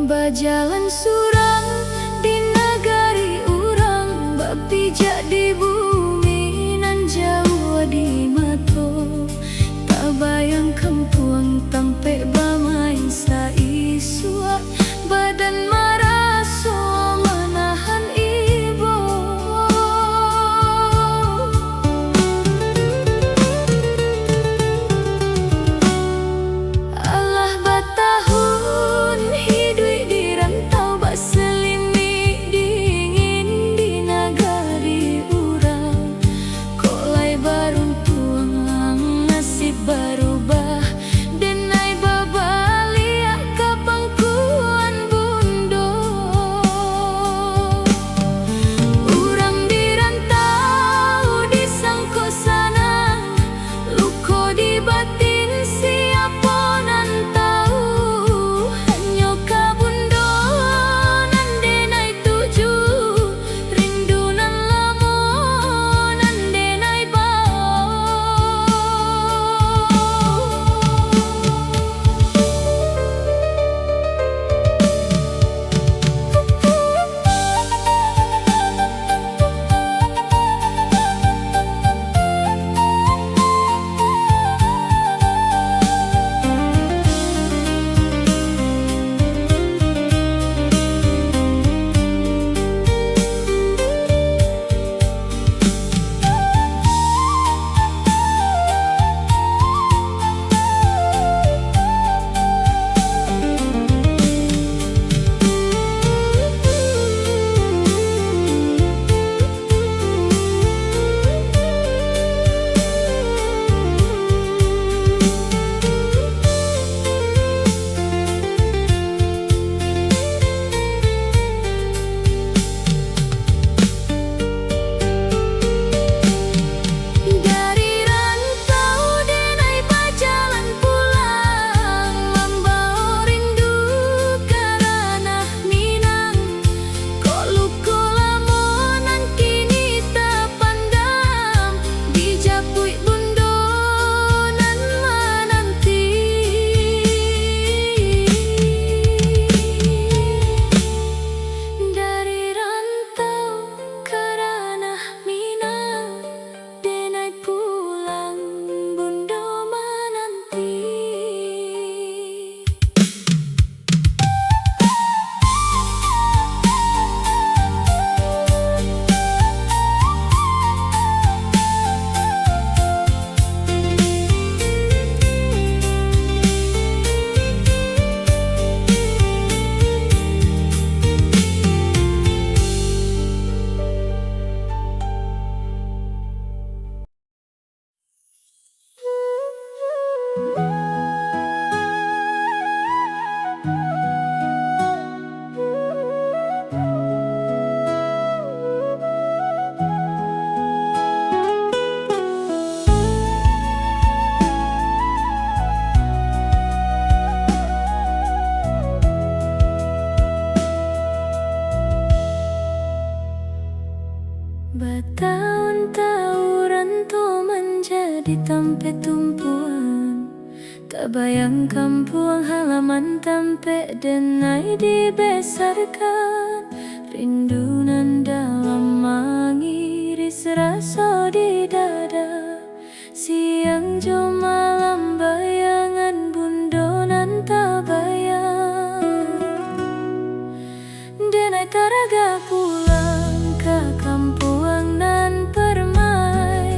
Bajalan surang di nagari urang, bapijak di bumi nan jauh di mato. Tak bayang kampuang tampe bamain saisua, badan maraso manahan ibo. Allah batahun hidui di rantau, bak selimi dingin di nagari urang. Kolai baruntuang nasib barubah, denai babaliak ka pangkuan bundo. Urang di rantau di sangko sana, luko di batin siapa nan tahu. Hanyo ka bundo nan denai tuju, rindu nan lamo nan denai bau. Dari rantau denai bajalan pulang, membawa rindu karena Minang. Kok luko lamo nan kini tak pandang, dijapui bundo nan menanti. Dari rantau karena Minang, denai pulang bundo menanti. Bertahun-tahun rantau menjadi tampe tumpuan, tak bayang kampung halaman tampe denai dibesarkan. Rindu nan dalam mengiris rasa di dada, siang jo malam bayangan bundo nan tak bayang. Denai taraga pulang ke kampung nan permai,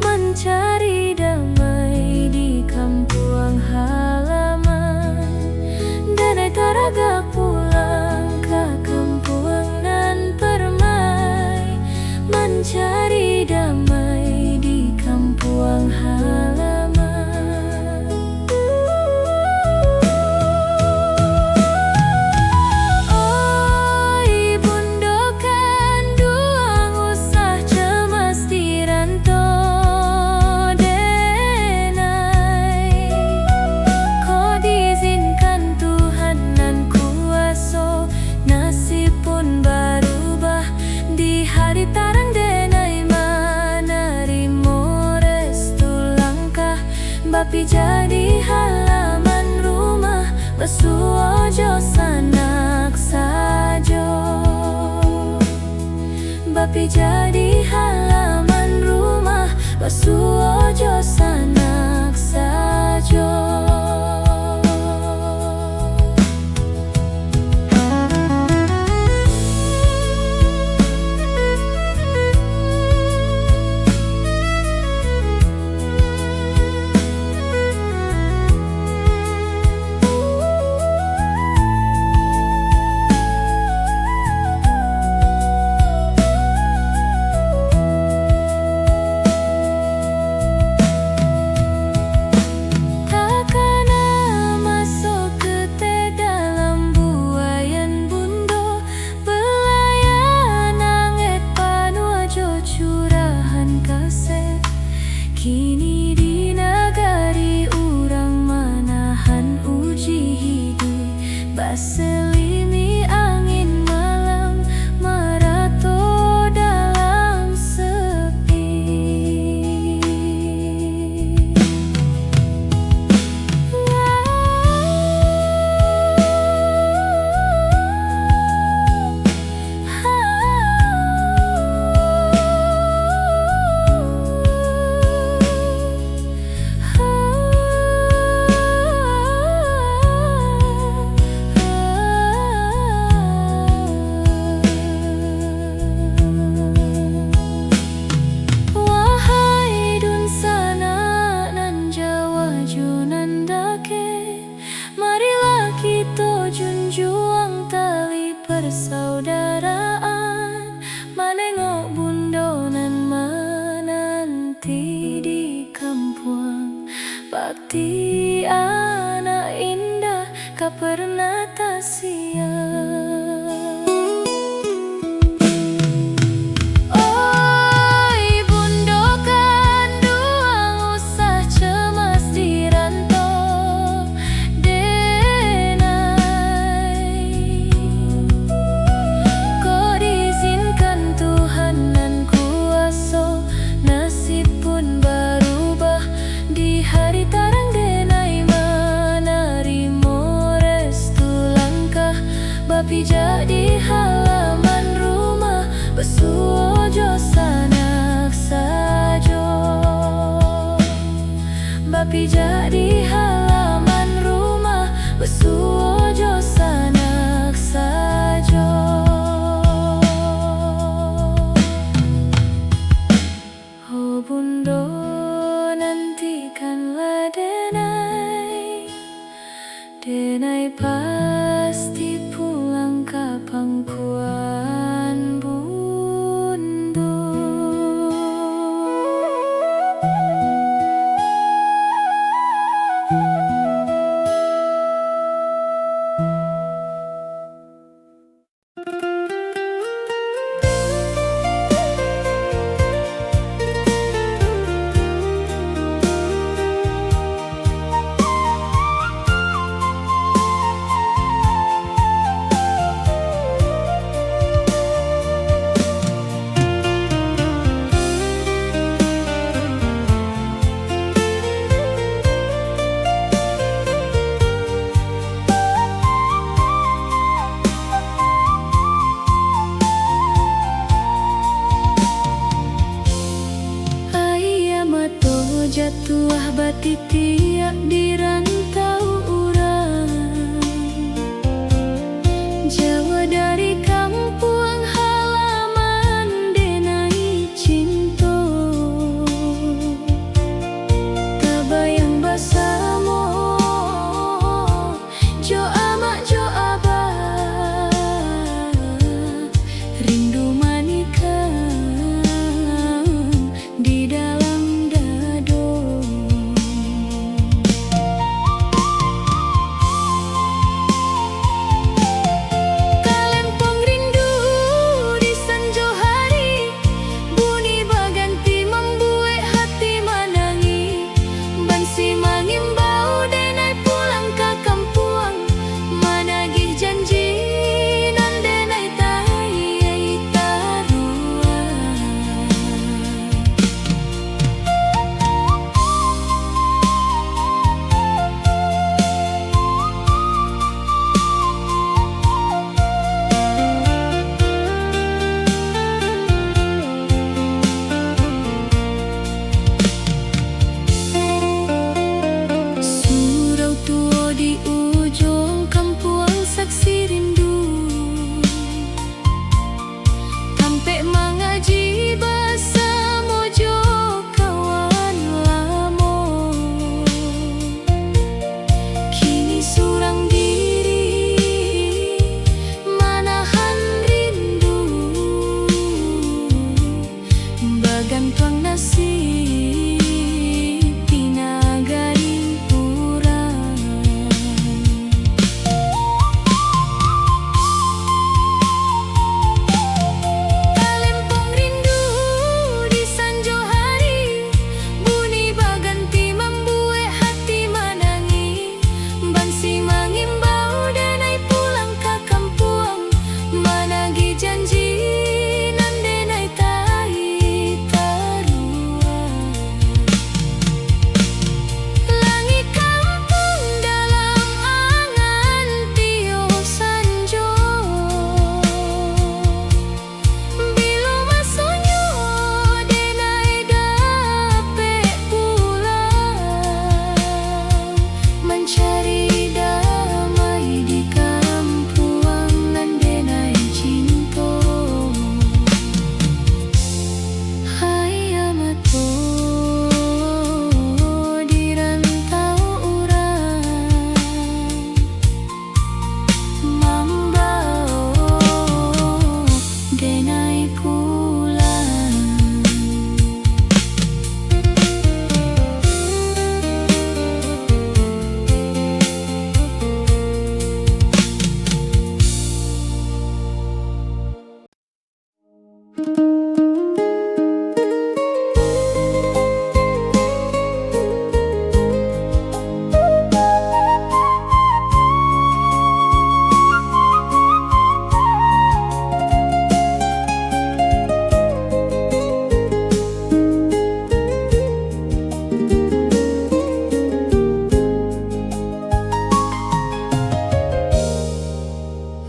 mencari damai di kampung halaman. Denai taraga pulang ke kampung nan permai, mencari damai di kampung halaman. Bapi jadi halaman rumah, basuojo sanak sajo. Kini di negari urang manahan uji hidup, baselimi angin malam marato dalam sepi. Junjung tali persaudaraan, manengok bundonan menanti di kampung. Bakti anak indah kau pernah tak siap. Bapi jadi halaman rumah, basuojo sanak sajo. Bapi jadi halaman rumah, basuojo sanak sajo. Oh bundo, nantikanlah denai, denai pasti pulang ke pangkuan bundo.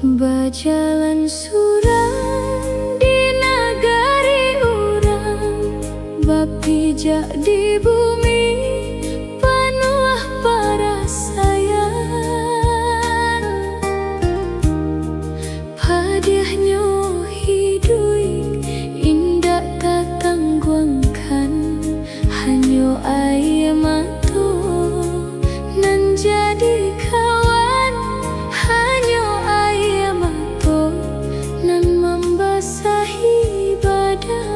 Bajalan surang di nagari urang, bapijak di bumi penuh parasayang. Padiahnya hidui indah tatangguangkan, hanyo air mato nan jadi kawan, hanyo air mato nan membasahi badan.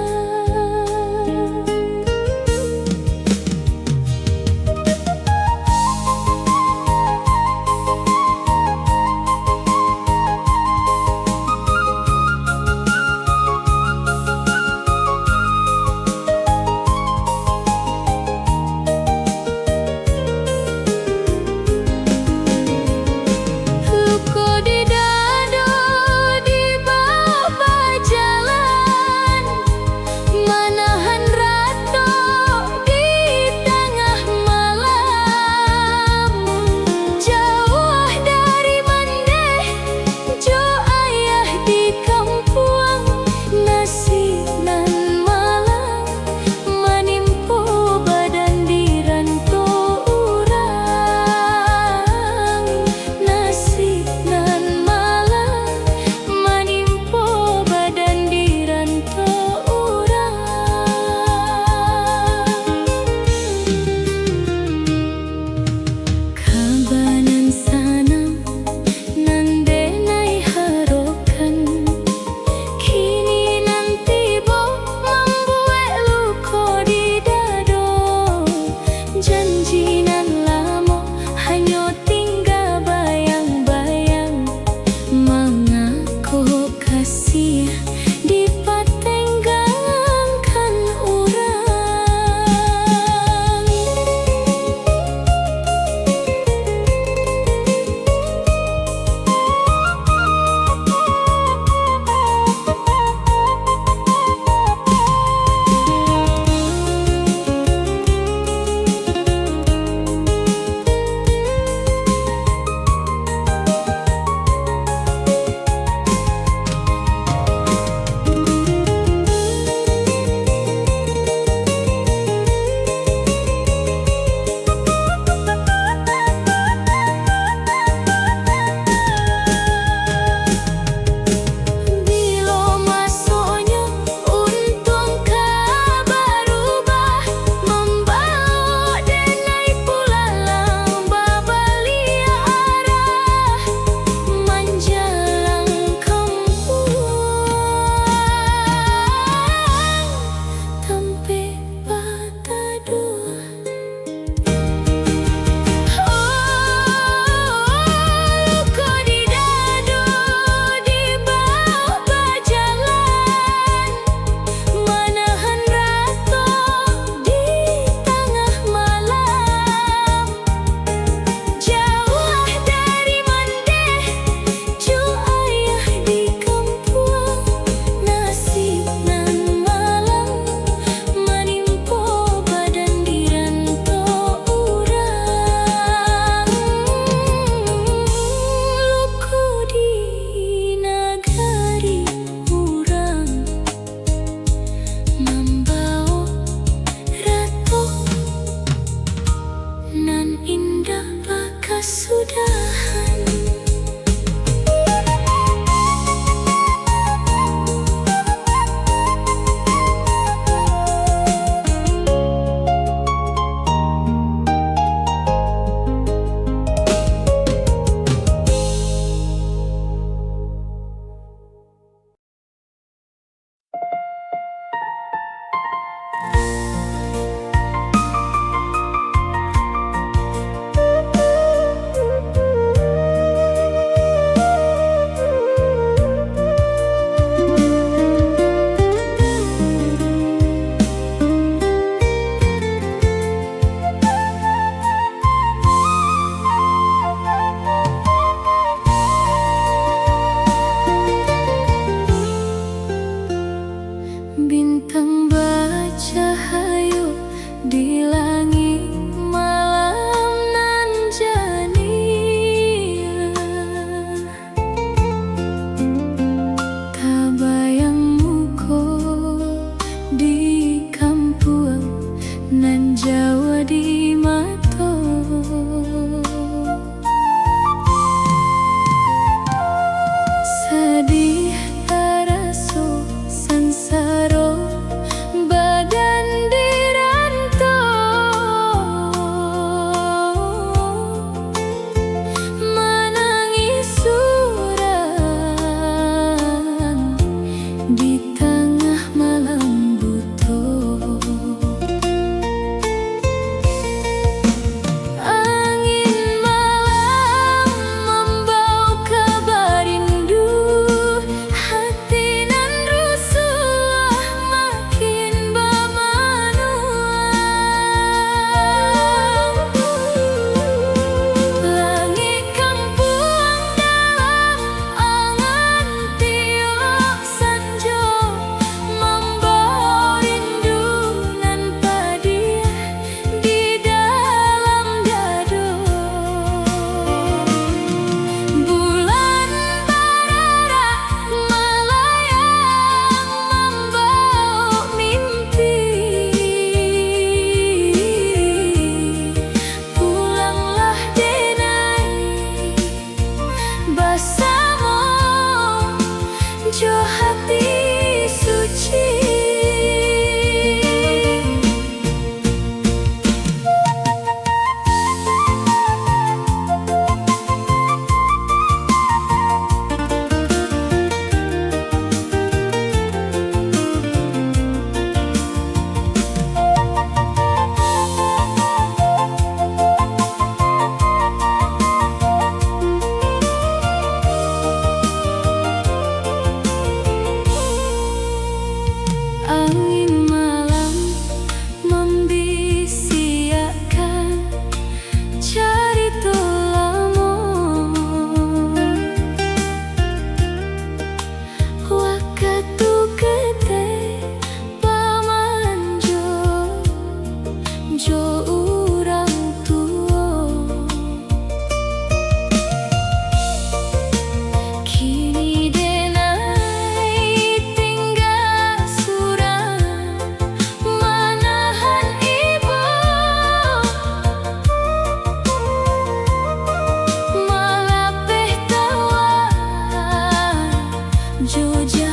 Jujur